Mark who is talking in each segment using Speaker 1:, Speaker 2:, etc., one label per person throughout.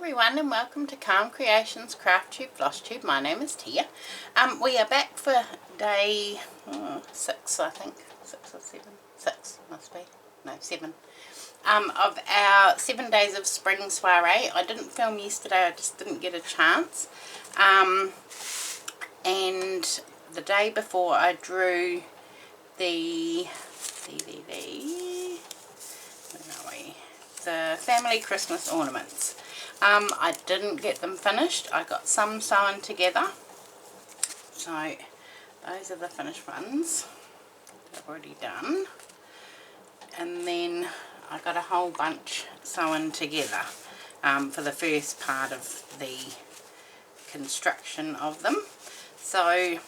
Speaker 1: everyone, and welcome to Calm Creations Flosstube. My name is Tia. We are back for day 6, I think. 6 or 7? 6 must be. No, 7. Of our 7 days of spring soiree. I didn't film yesterday, I just didn't get a chance. And the day before I drew the family Christmas ornaments. I didn't get them finished. I got some sewn together. So those are the finished ones that I've already done. And then I got a whole bunch sewn together for the first part of the construction of them. So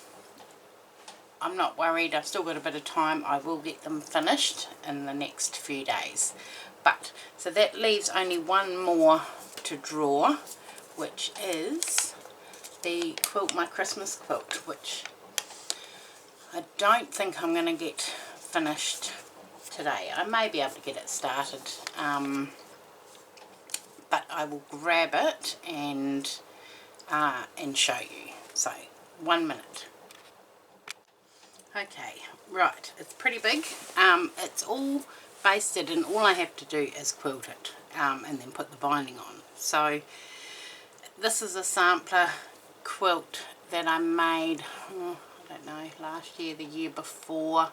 Speaker 1: I'm not worried, I've still got a bit of time. I will get them finished in the next few days. But so that leaves only one more to draw, which is the quilt, my Christmas quilt, which I don't think I'm going to get finished today. I may be able to get it started, but I will grab it and show you. So 1 minute. Okay, right, it's pretty big. It's all basted and all I have to do is quilt it and then put the binding on. So this is a sampler quilt that I made, I don't know, last year, the year before,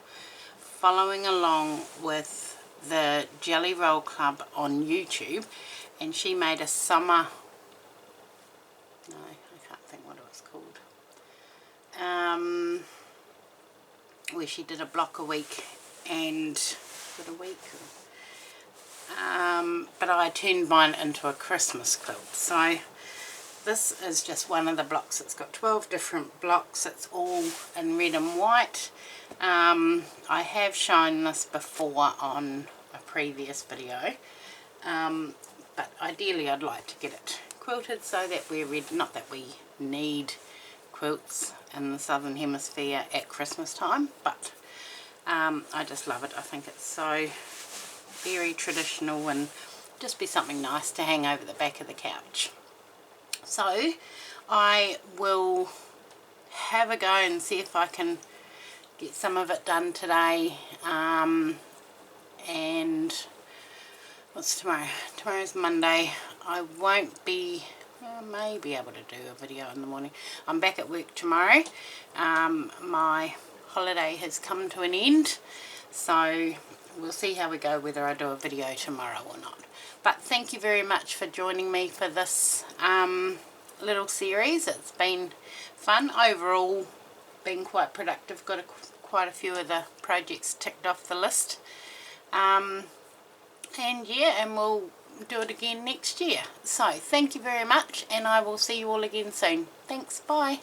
Speaker 1: following along with the Jelly Roll Club on YouTube, and she made a summer, no, I can't think what it was called, where she did a block a week and but I turned mine into a Christmas quilt. So this is just one of the blocks. It's got 12 different blocks. It's all in red and white. I have shown this before on a previous video, but ideally I'd like to get it quilted so that we're ready. Not that we need quilts in the southern hemisphere at Christmas time, but I just love it. I think it's so very traditional and just be something nice to hang over the back of the couch. So I will have a go and see if I can get some of it done today. And what's tomorrow? Tomorrow's Monday. I won't be, I may be able to do a video in the morning. I'm back at work tomorrow. My holiday has come to an end, so we'll see how we go, whether I do a video tomorrow or not. But thank you very much for joining me for this little series. It's been fun overall, been quite productive, got quite a few of the projects ticked off the list, and yeah, and we'll do it again next year. So thank you very much, and I will see you all again soon. Thanks, bye.